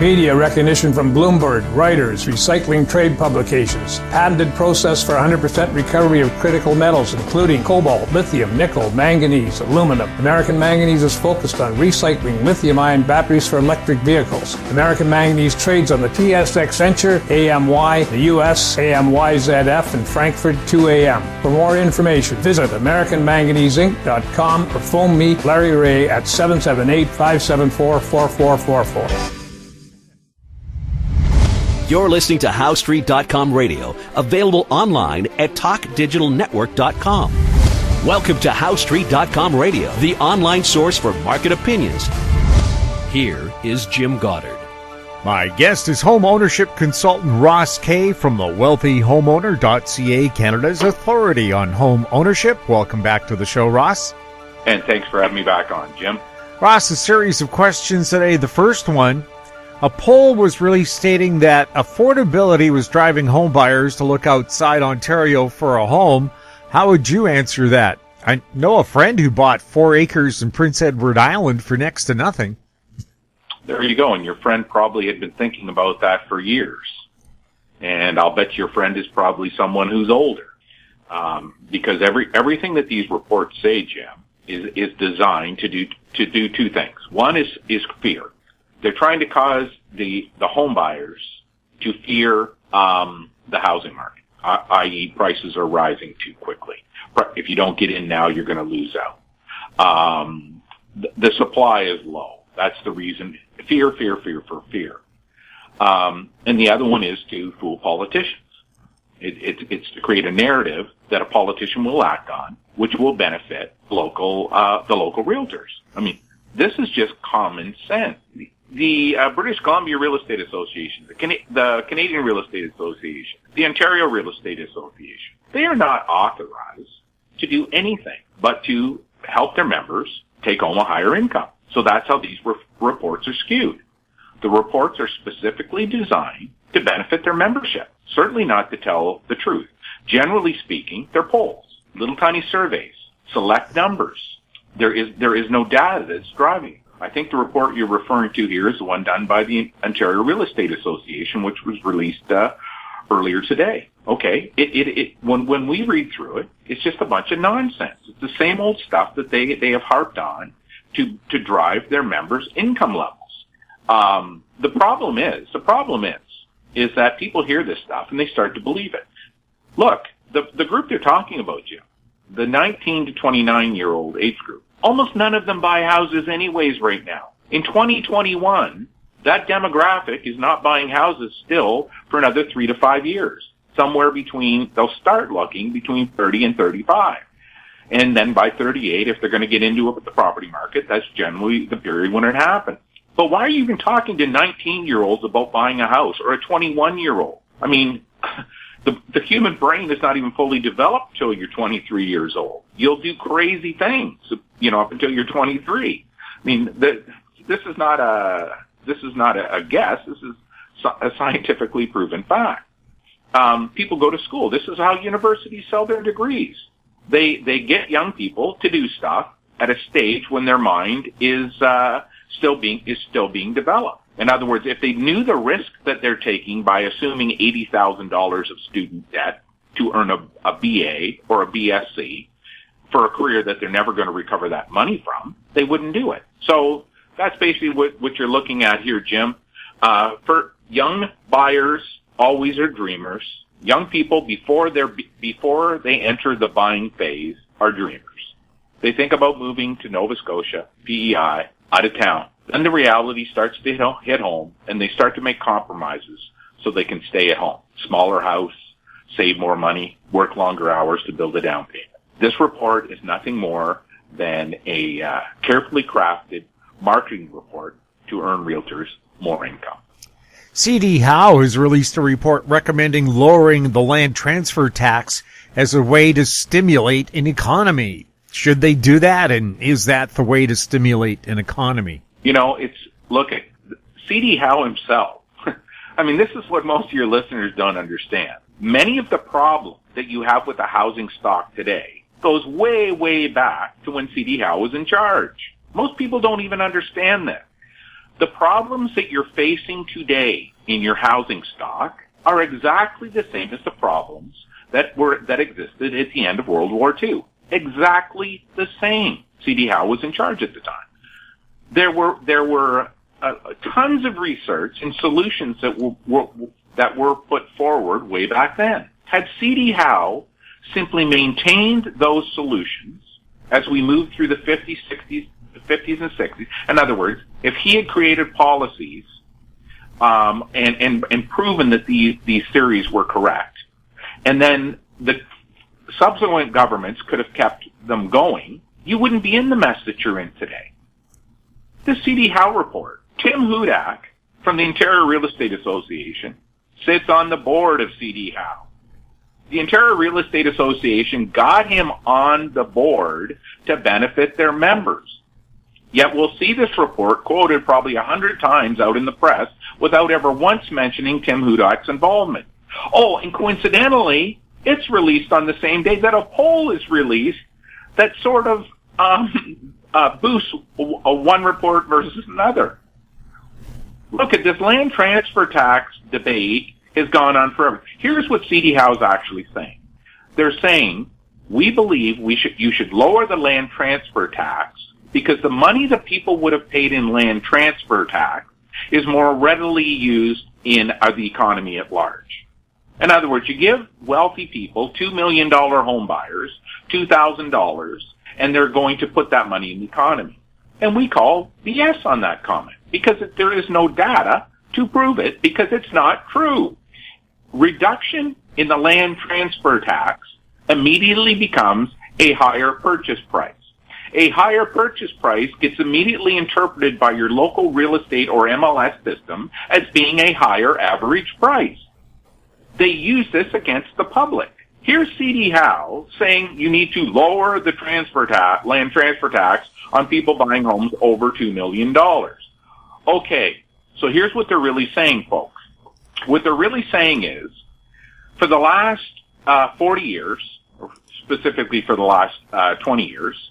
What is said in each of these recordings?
Media recognition from Bloomberg, Reuters, recycling trade publications. Patented process for 100% recovery of critical metals, including cobalt, lithium, nickel, manganese, aluminum. American Manganese is focused on recycling lithium-ion batteries for electric vehicles. American Manganese trades on the TSX Venture, AMY, the US, AMYZF, and Frankfurt 2AM. For more information, visit AmericanManganeseInc.com or phone me, Larry Ray, at 778-574-4444. You're listening to HowStreet.com radio, available online at TalkDigitalNetwork.com. Welcome to HowStreet.com radio, the online source for market opinions. Here is Jim Goddard. My guest is home ownership consultant Ross Kay from the WealthyHomeowner.ca, Canada's authority on home ownership. Welcome back to the show, Ross. And thanks for having me back on, Jim. Ross, a series of questions today. The first one, a poll was released stating that affordability was driving home buyers to look outside Ontario for a home. How would you answer that? I know a friend who bought 4 acres in Prince Edward Island for next to nothing. There you go, and your friend probably had been thinking about that for years. And I'll bet your friend is probably someone who's older. Because everything that these reports say, Jim, is designed to do 2 things. One is fear. They're trying to cause the home buyers to fear the housing market, i.e. prices are rising too quickly. If you don't get in now, you're going to lose out. The supply is low. That's the reason. Fear. And the other one is to fool politicians. It's to create a narrative that a politician will act on, which will benefit the local realtors. I mean, this is just common sense. The British Columbia Real Estate Association, the Canadian Real Estate Association, the Ontario Real Estate Association, they are not authorized to do anything but to help their members take home a higher income. So that's how these reports are skewed. The reports are specifically designed to benefit their membership, certainly not to tell the truth. Generally speaking, they're polls, little tiny surveys, select numbers. There is no data that's driving it. I think the report you're referring to here is the one done by the Ontario Real Estate Association, which was released earlier today. Okay, when we read through it, it's just a bunch of nonsense. It's the same old stuff that they have harped on to drive their members' income levels. The problem is that people hear this stuff and they start to believe it. Look, the group they're talking about, Jim, the 19 to 29-year-old age group, almost none of them buy houses anyways right now. In 2021, that demographic is not buying houses still for another 3 to 5 years. They'll start looking between 30 and 35. And then by 38, if they're going to get into it with the property market, that's generally the period when it happens. But why are you even talking to 19-year-olds about buying a house or a 21-year-old? I mean, the human brain is not even fully developed till you're 23 years old. You'll do crazy things, up until you're 23. I mean, this is not a guess. This is a scientifically proven fact. People go to school. This is how universities sell their degrees. They get young people to do stuff at a stage when their mind is still being developed. In other words, if they knew the risk that they're taking by assuming $80,000 of student debt to earn a BA or a BSc for a career that they're never going to recover that money from, they wouldn't do it. So that's basically what you're looking at here, Jim. For young buyers, always are dreamers. Young people, before they enter the buying phase, are dreamers. They think about moving to Nova Scotia, PEI, out of town. Then the reality starts to hit home, and they start to make compromises so they can stay at home. Smaller house, save more money, work longer hours to build a down payment. This report is nothing more than a carefully crafted marketing report to earn realtors more income. C.D. Howe has released a report recommending lowering the land transfer tax as a way to stimulate an economy. Should they do that, and is that the way to stimulate an economy? Look at C.D. Howe himself. I mean, this is what most of your listeners don't understand. Many of the problems that you have with the housing stock today goes way, way back to when C.D. Howe was in charge. Most people don't even understand that. The problems that you're facing today in your housing stock are exactly the same as the problems that existed at the end of World War II. Exactly the same. C.D. Howe was in charge at the time. There were tons of research and solutions that were put forward way back then. Had C.D. Howe simply maintained those solutions as we moved through the 50s and 60s, in other words, if he had created policies and proven that these theories were correct, and then the subsequent governments could have kept them going, you wouldn't be in the mess that you're in today. The C.D. Howe report, Tim Hudak from the Ontario Real Estate Association sits on the board of C.D. Howe. The Ontario Real Estate Association got him on the board to benefit their members. Yet we'll see this report quoted probably 100 times out in the press without ever once mentioning Tim Hudak's involvement. Oh, and coincidentally, it's released on the same day that a poll is released that sort of boosts one report versus another. Look at this land transfer tax debate has gone on forever. Here's what C.D. Howe's actually saying. They're saying, we believe you should lower the land transfer tax because the money that people would have paid in land transfer tax is more readily used in the economy at large. In other words, you give wealthy people, $2 million home buyers, $2,000, and they're going to put that money in the economy. And we call BS on that comment because there is no data to prove it because it's not true. Reduction in the land transfer tax immediately becomes a higher purchase price. A higher purchase price gets immediately interpreted by your local real estate or MLS system as being a higher average price. They use this against the public. Here's C.D. Howe saying you need to lower the land transfer tax on people buying homes over $2 million. Okay, so here's what they're really saying, folks. What they're really saying is, for the last 40 years, or specifically for the last 20 years,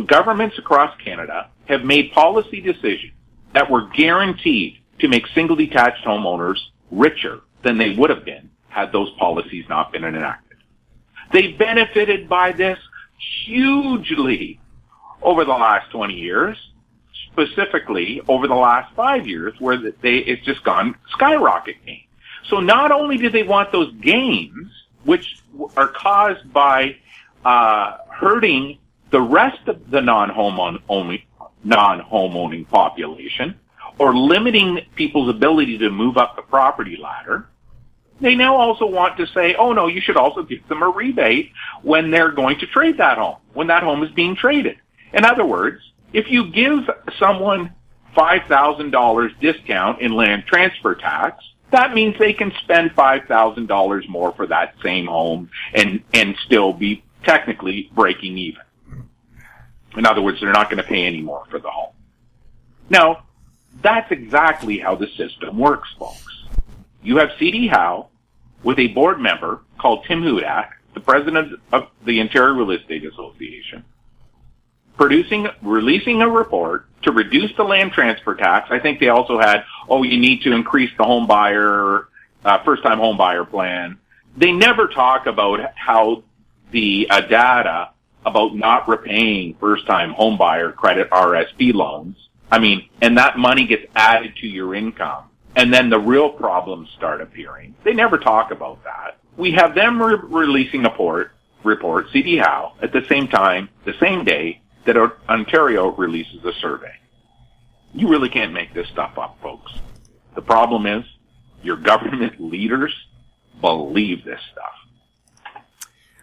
governments across Canada have made policy decisions that were guaranteed to make single-detached homeowners richer than they would have been had those policies not been enacted. They've benefited by this hugely over the last 20 years, specifically over the last 5 years, where it's just gone skyrocketing. So not only do they want those gains, which are caused by hurting the rest of the non-homeowning population, or limiting people's ability to move up the property ladder, they now also want to say, oh no, you should also give them a rebate when they're going to trade that home, when that home is being traded. In other words, if you give someone $5,000 discount in land transfer tax, that means they can spend $5,000 more for that same home and still be technically breaking even. In other words, they're not going to pay any more for the home. Now, that's exactly how the system works, folks. You have C.D. Howe with a board member called Tim Hudak, the president of the Ontario Real Estate Association, releasing a report to reduce the land transfer tax. I think they also had, you need to increase the first-time home buyer plan. They never talk about how the data about not repaying first-time home buyer credit RSP loans. And that money gets added to your income. And then the real problems start appearing. They never talk about that. We have them releasing a report, C.D. Howe, at the same time, the same day that Ontario releases a survey. You really can't make this stuff up, folks. The problem is your government leaders believe this stuff.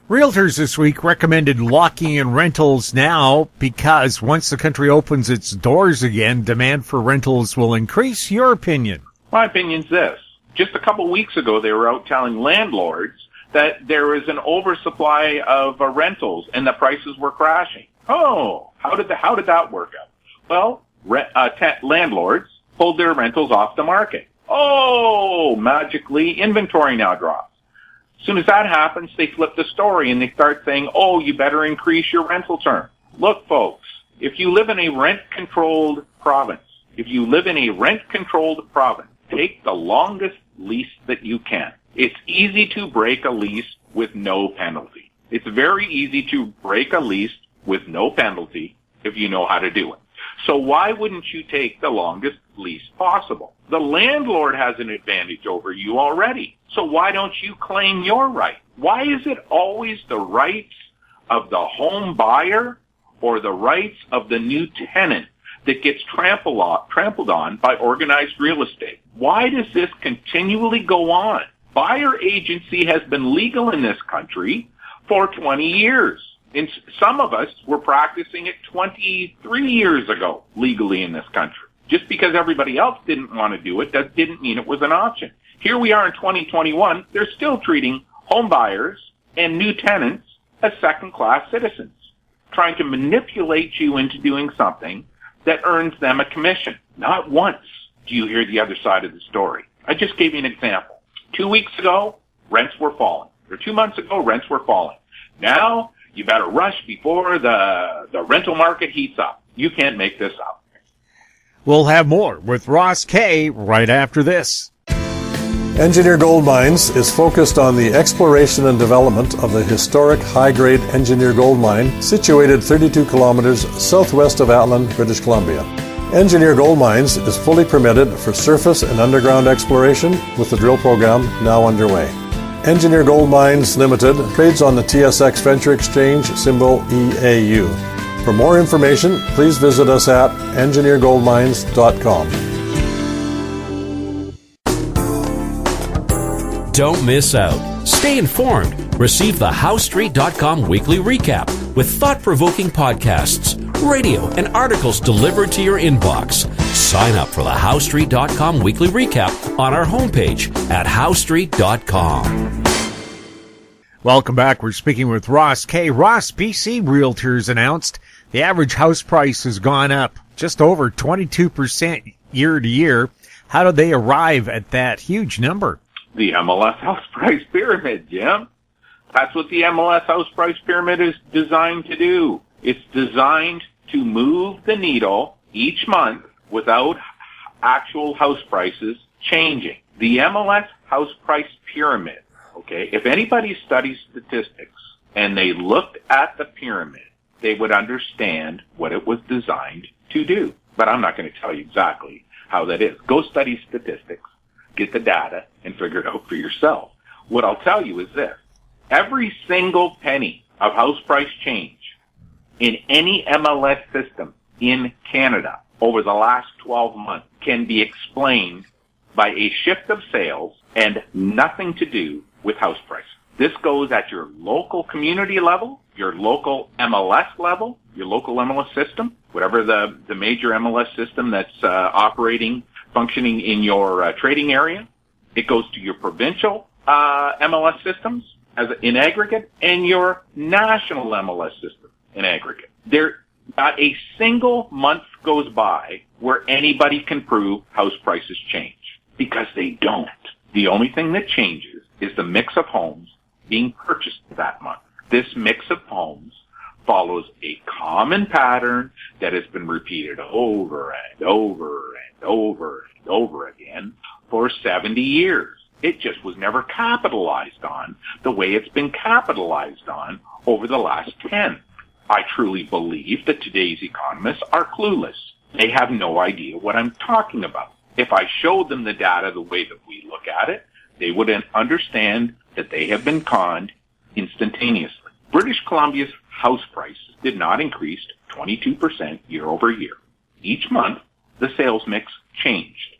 Realtors this week recommended locking in rentals now because once the country opens its doors again, demand for rentals will increase. Your opinion? My opinion's this. Just a couple weeks ago, they were out telling landlords that there is an oversupply of rentals and the prices were crashing. Oh, how did that work out? Well, landlords pulled their rentals off the market. Oh, magically, inventory now drops. As soon as that happens, they flip the story and they start saying, you better increase your rental term. Look, folks, if you live in a rent-controlled province if you live in a rent-controlled province, take the longest lease that you can. It's easy to break a lease with no penalty. It's very easy to break a lease with no penalty if you know how to do it. So why wouldn't you take the longest lease possible? The landlord has an advantage over you already. So why don't you claim your right? Why is it always the rights of the home buyer or the rights of the new tenant that gets trampled on by organized real estate? Why does this continually go on? Buyer agency has been legal in this country for 20 years. And some of us were practicing it 23 years ago legally in this country. Just because everybody else didn't want to do it, that didn't mean it was an option. Here we are in 2021, they're still treating home buyers and new tenants as second-class citizens, trying to manipulate you into doing something that earns them a commission. Not once do you hear the other side of the story. I just gave you an example. 2 weeks ago, rents were falling. Or 2 months ago, rents were falling. Now, you better rush before the rental market heats up. You can't make this up. We'll have more with Ross Kay right after this. Engineer Gold Mines is focused on the exploration and development of the historic high-grade Engineer Gold Mine situated 32 kilometers southwest of Atlin, British Columbia. Engineer Gold Mines is fully permitted for surface and underground exploration with the drill program now underway. Engineer Gold Mines Limited trades on the TSX Venture Exchange, symbol EAU. For more information, please visit us at engineergoldmines.com. Don't miss out. Stay informed. Receive the HowStreet.com weekly recap with thought-provoking podcasts, radio, and articles delivered to your inbox. Sign up for the HowStreet.com weekly recap on our homepage at HowStreet.com. Welcome back. We're speaking with Ross Kay. Ross, BC Realtors announced the average house price has gone up just over 22% year to year. How did they arrive at that huge number? The MLS house price pyramid, Jim. That's what the MLS house price pyramid is designed to do. It's designed to move the needle each month without actual house prices changing. The MLS house price pyramid, okay, if anybody studies statistics and they looked at the pyramid, they would understand what it was designed to do. But I'm not going to tell you exactly how that is. Go study statistics, get the data, and figure it out for yourself. What I'll tell you is this. Every single penny of house price change in any MLS system in Canada over the last 12 months can be explained by a shift of sales and nothing to do with house price. This goes at your local community level, your local MLS level, your local MLS system, whatever the major MLS system that's functioning in your trading area. It goes to your provincial MLS systems in aggregate and your national MLS system in aggregate. There not a single month goes by where anybody can prove house prices change, because they don't. The only thing that changes is the mix of homes being purchased that month. This mix of homes follows a common pattern that has been repeated over and over and over and over again for 70 years. It just was never capitalized on the way it's been capitalized on over the last 10. I truly believe that today's economists are clueless. They have no idea what I'm talking about. If I showed them the data the way that we look at it, they would understand that they have been conned instantaneously. British Columbia's house prices did not increase 22% year over year. Each month, the sales mix changed,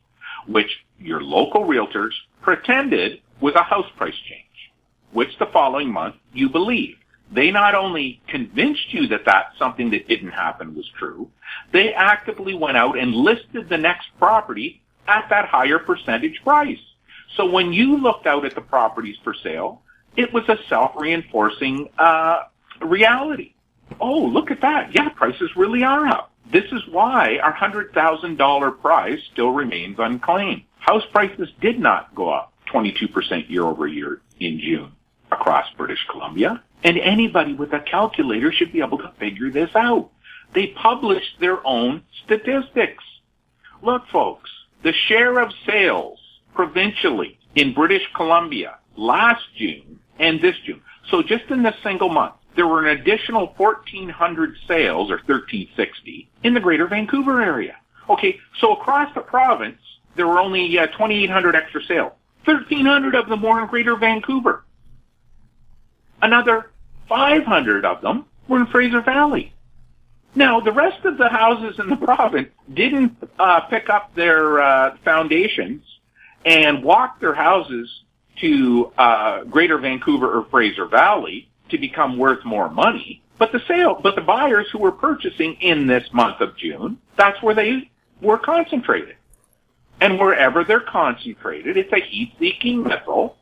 which your local realtors pretended was a house price change, which the following month you believed. They not only convinced you that that's something that didn't happen was true, they actively went out and listed the next property at that higher percentage price. So when you looked out at the properties for sale, it was a self-reinforcing reality. Oh, look at that. Yeah, prices really are up. This is why our $100,000 prize still remains unclaimed. House prices did not go up 22% year over year in June across British Columbia, and anybody with a calculator should be able to figure this out. They published their own statistics. Look, folks, the share of sales provincially in British Columbia last June and this June, so just in this single month, there were an additional 1,400 sales, or 1,360, in the Greater Vancouver area. Okay, so across the province, there were only 2,800 extra sales. 1,300 of them were in Greater Vancouver. Another 500 of them were in Fraser Valley. Now, the rest of the houses in the province didn't pick up their foundations and walk their houses to Greater Vancouver or Fraser Valley to become worth more money. But the buyers who were purchasing in this month of June, that's where they were concentrated. And wherever they're concentrated, it's a heat-seeking missile,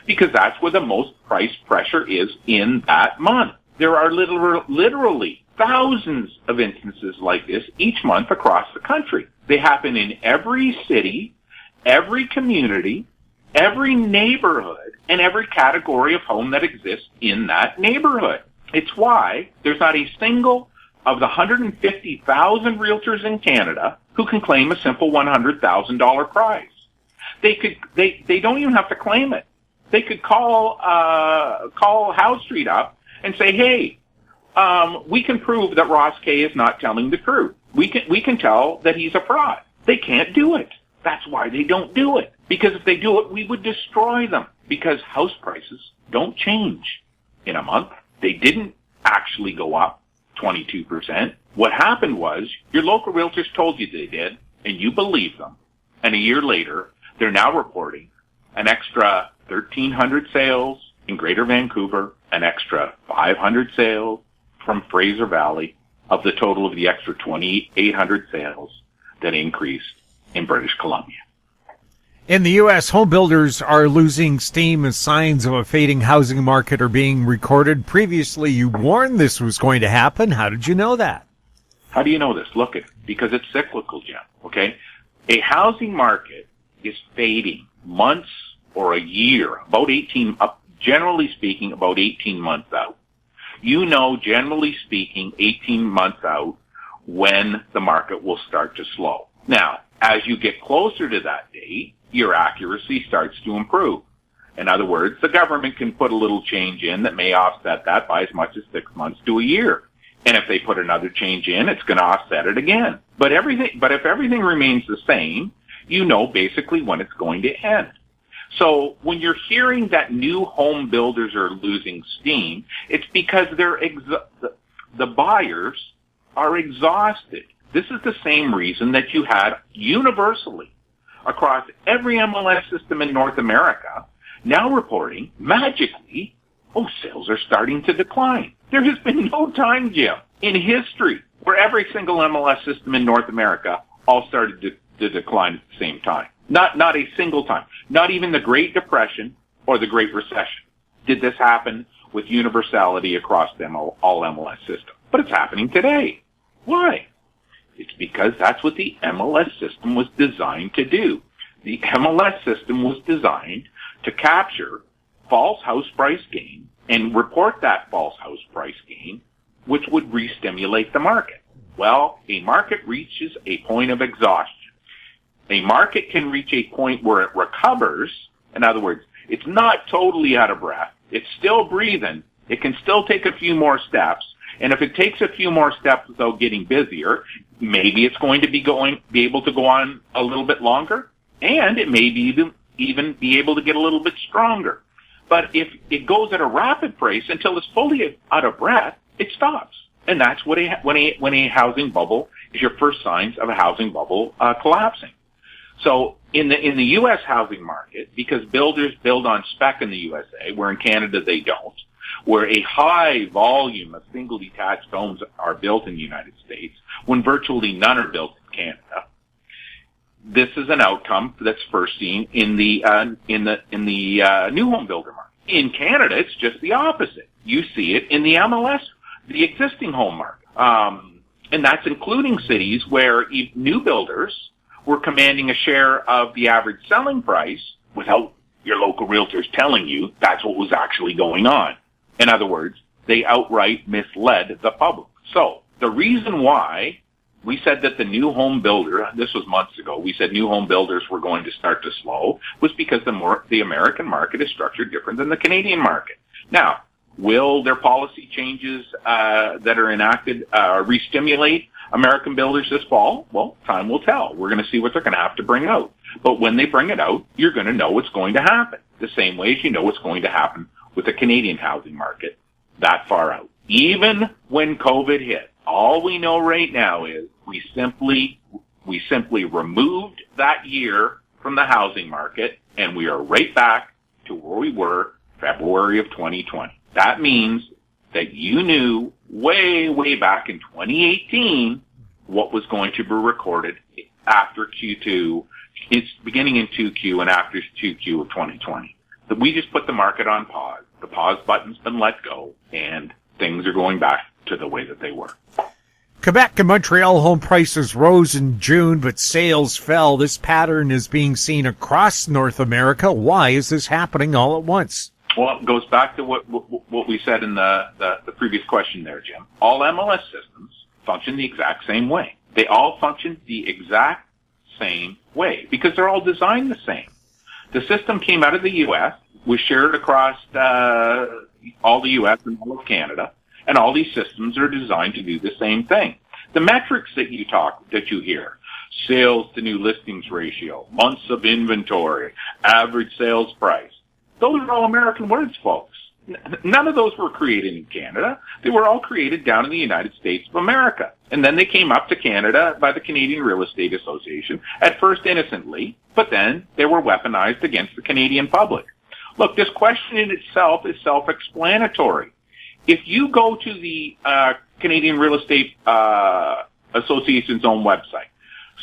because that's where the most price pressure is in that month. There are literally thousands of instances like this each month across the country. They happen in every city, every community, every neighborhood, and every category of home that exists in that neighborhood. It's why there's not a single of the 150,000 realtors in Canada who can claim a simple $100,000 prize. They don't even have to claim it. They could call House Street up and say, hey, we can prove that Ross Kay is not telling the truth. We can tell that he's a fraud. They can't do it. That's why they don't do it. Because if they do it, we would destroy them. Because house prices don't change in a month. They didn't actually go up 22%. What happened was your local realtors told you they did, and you believed them. And a year later, they're now reporting an extra 1,300 sales in Greater Vancouver, an extra 500 sales from Fraser Valley, of the total of the extra 2,800 sales that increased in British Columbia. In the U.S., home builders are losing steam as signs of a fading housing market are being recorded. Previously, you warned this was going to happen. How did you know that? How do you know this? Look at it. Because it's cyclical, Jim. Okay? A housing market is fading months or a year, generally speaking, about 18 months out. You know, generally speaking, 18 months out when the market will start to slow. Now, as you get closer to that date, your accuracy starts to improve. In other words, the government can put a little change in that may offset that by as much as 6 months to a year. And if they put another change in, it's going to offset it again. But if everything remains the same, you know basically when it's going to end. So when you're hearing that new home builders are losing steam, it's because the buyers are exhausted. This is the same reason that you had universally across every MLS system in North America now reporting magically, sales are starting to decline. There has been no time, Jim, in history where every single MLS system in North America all started to decline at the same time. Not a single time. Not even the Great Depression or the Great Recession did this happen with universality across all MLS systems. But it's happening today. Why? It's because that's what the MLS system was designed to do. The MLS system was designed to capture false house price gain and report that false house price gain, which would re-stimulate the market. Well, a market reaches a point of exhaustion. A market can reach a point where it recovers. In other words, it's not totally out of breath. It's still breathing. It can still take a few more steps. And if it takes a few more steps without getting busier, maybe it's going to be able to go on a little bit longer, and it may even be able to get a little bit stronger. But if it goes at a rapid pace until it's fully out of breath, it stops. And that's when a housing bubble is your first signs of a housing bubble collapsing. So in the U.S. housing market, because builders build on spec in the USA, where in Canada they don't, where a high volume of single detached homes are built in the United States, when virtually none are built in Canada, this is an outcome that's first seen in the new home builder market. In Canada, it's just the opposite. You see it in the MLS, the existing home market, and that's including cities where new builders were commanding a share of the average selling price without your local realtors telling you that's what was actually going on. In other words, they outright misled the public. So the reason why we said that the new home builder, this was months ago, we said new home builders were going to start to slow, was because the American market is structured different than the Canadian market. Now, will their policy changes that are enacted re-stimulate American builders this fall? Well, time will tell. We're going to see what they're going to have to bring out. But when they bring it out, you're going to know what's going to happen. The same way as you know what's going to happen with the Canadian housing market that far out. Even when COVID hit, all we know right now is we simply removed that year from the housing market, and we are right back to where we were February of 2020. That means that you knew way back in 2018 what was going to be recorded after Q2. It's beginning in 2Q and after 2Q of 2020. That we just put the market on pause. The pause button's been let go, and things are going back to the way that they were. Quebec and Montreal home prices rose in June, but sales fell. This pattern is being seen across North America. Why is this happening all at once? Well, it goes back to what we said in the previous question there, Jim. All MLS systems function the exact same way. They all function the exact same way because they're all designed the same. The system came out of the U.S., was shared across all the U.S. and all of Canada, and all these systems are designed to do the same thing. The metrics that you hear, sales to new listings ratio, months of inventory, average sales price, those are all American words, folks. None of those were created in Canada. They were all created down in the United States of America. And then they came up to Canada by the Canadian Real Estate Association, at first innocently, but then they were weaponized against the Canadian public. Look, this question in itself is self-explanatory. If you go to the Canadian Real Estate Association's own website,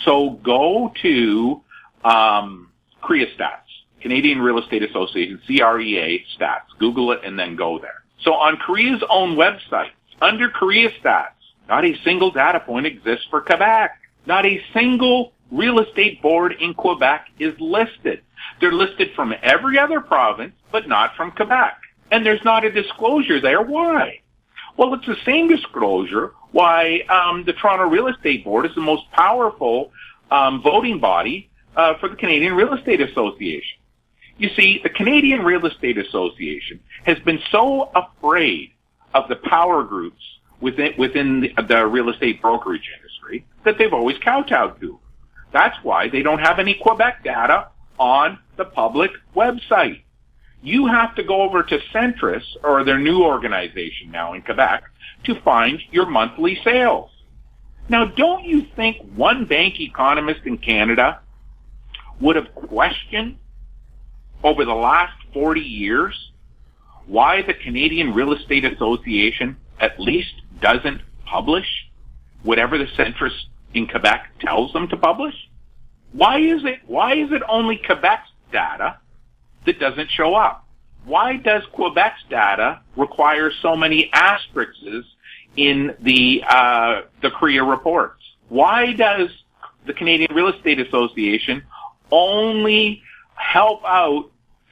so go to CREA Stats, Canadian Real Estate Association, CREA Stats. Google it and then go there. So on CREA's own website, under CREA Stats, not a single data point exists for Quebec. Not a single real estate board in Quebec is listed. They're listed from every other province, but not from Quebec. And there's not a disclosure there. Why? Well, it's the same disclosure why the Toronto Real Estate Board is the most powerful voting body for the Canadian Real Estate Association. You see, the Canadian Real Estate Association has been so afraid of the power groups within the real estate brokerage industry that they've always kowtowed to. That's why they don't have any Quebec data on the public website. You have to go over to Centris, or their new organization now in Quebec, to find your monthly sales. Now, don't you think one bank economist in Canada would have questioned over the last 40 years why the Canadian Real Estate Association at least doesn't publish whatever the Centris in Quebec tells them to publish? Why is it only Quebec's data that doesn't show up? Why does Quebec's data require so many asterisks in the CREA reports? Why does the Canadian Real Estate Association only help out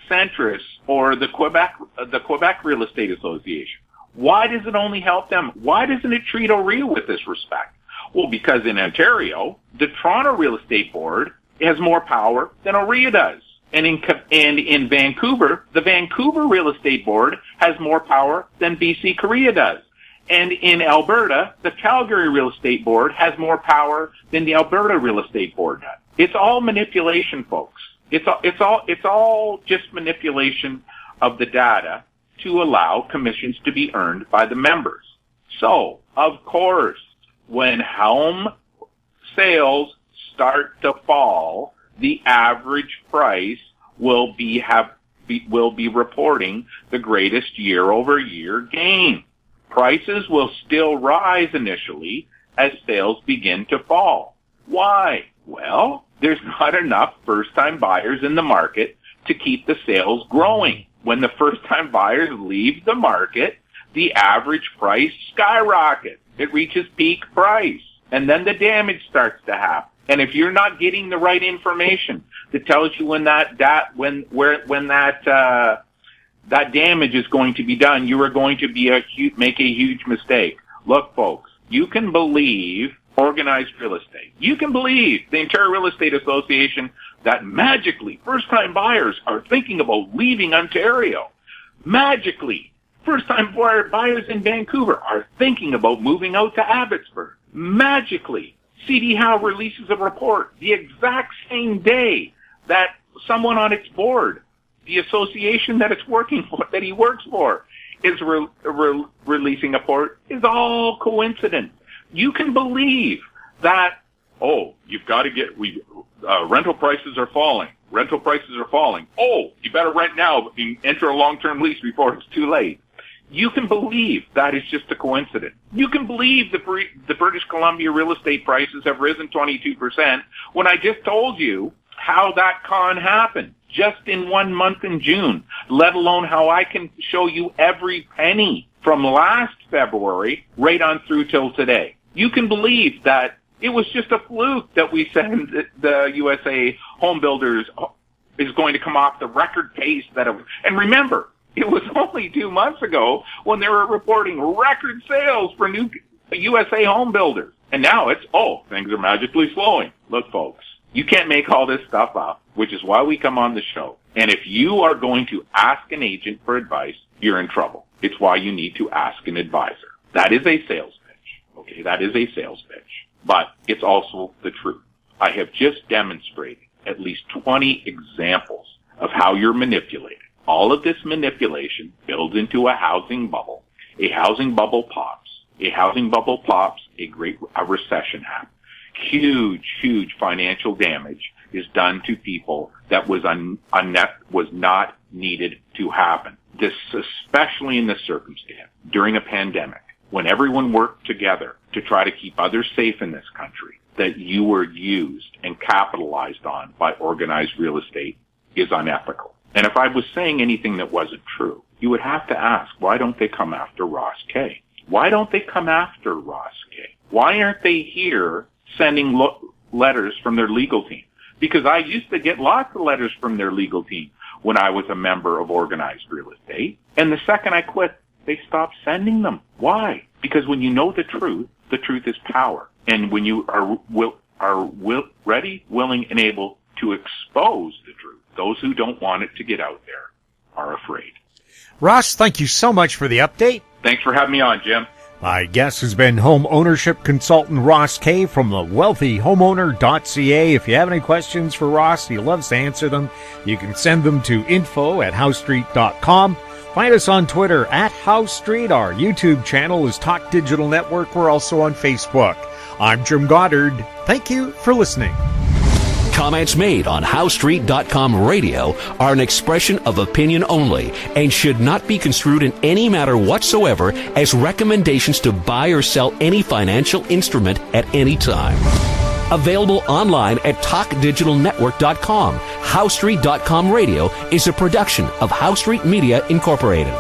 Centris or the Quebec Real Estate Association? Why does it only help them? Why doesn't it treat OREA with this respect? Well, because in Ontario, the Toronto Real Estate Board has more power than OREA does. And in Vancouver, the Vancouver Real Estate Board has more power than BC CREA does. And in Alberta, the Calgary Real Estate Board has more power than the Alberta Real Estate Board does. It's all manipulation, folks. It's all just manipulation of the data to allow commissions to be earned by the members. So, of course, when home sales start to fall, the average price will be reporting the greatest year-over-year gain. Prices will still rise initially as sales begin to fall. Why? Well, there's not enough first-time buyers in the market to keep the sales growing. When the first-time buyers leave the market, the average price skyrockets. It reaches peak price, and then the damage starts to happen. And if you're not getting the right information that tells you when that damage is going to be done, you are going to make a huge mistake. Look, folks, you can believe organized real estate. You can believe the Ontario Real Estate Association that magically first-time buyers are thinking about leaving Ontario. Magically, first-time buyers in Vancouver are thinking about moving out to Abbotsford. Magically, CD Howe releases a report the exact same day that someone on its board, the association that it's working for, that he works for, is releasing a report. Is all coincidence. You can believe that, you've got to get, rental prices are falling. Rental prices are falling. You better rent now and enter a long-term lease before it's too late. You can believe that is just a coincidence. You can believe the British Columbia real estate prices have risen 22% when I just told you how that con happened just in 1 month in June, let alone how I can show you every penny from last February right on through till today. You can believe that it was just a fluke that we said the USA home builders is going to come off the record pace and remember, it was only 2 months ago when they were reporting record sales for new USA home builders. And now it's, things are magically slowing. Look, folks, you can't make all this stuff up, which is why we come on the show. And if you are going to ask an agent for advice, you're in trouble. It's why you need to ask an advisor. That is a sales pitch. Okay, that is a sales pitch. But it's also the truth. I have just demonstrated at least 20 examples of how you're manipulated. All of this manipulation builds into a housing bubble. A housing bubble pops. A housing bubble pops. A recession happens. Huge financial damage is done to people that was not needed to happen. This, especially in this circumstance, during a pandemic, when everyone worked together to try to keep others safe in this country, that you were used and capitalized on by organized real estate is unethical. And if I was saying anything that wasn't true, you would have to ask, why don't they come after Ross Kay? Why don't they come after Ross Kay? Why aren't they here sending letters from their legal team? Because I used to get lots of letters from their legal team when I was a member of organized real estate. And the second I quit, they stopped sending them. Why? Because when you know the truth is power. And when you are ready, willing, and able to expose the truth, those who don't want it to get out there are afraid. Ross, thank you so much for the update. Thanks for having me on, Jim. My guest has been home ownership consultant Ross Kay from the wealthyhomeowner.ca. If you have any questions for Ross, he loves to answer them. You can send them to info@housestreet.com. Find us on Twitter @HouseStreet. Our YouTube channel is Talk Digital Network. We're also on Facebook. I'm Jim Goddard. Thank you for listening. Comments made on HouseStreet.com radio are an expression of opinion only and should not be construed in any matter whatsoever as recommendations to buy or sell any financial instrument at any time. Available online at TalkDigitalNetwork.com. HouseStreet.com radio is a production of House Street Media Incorporated.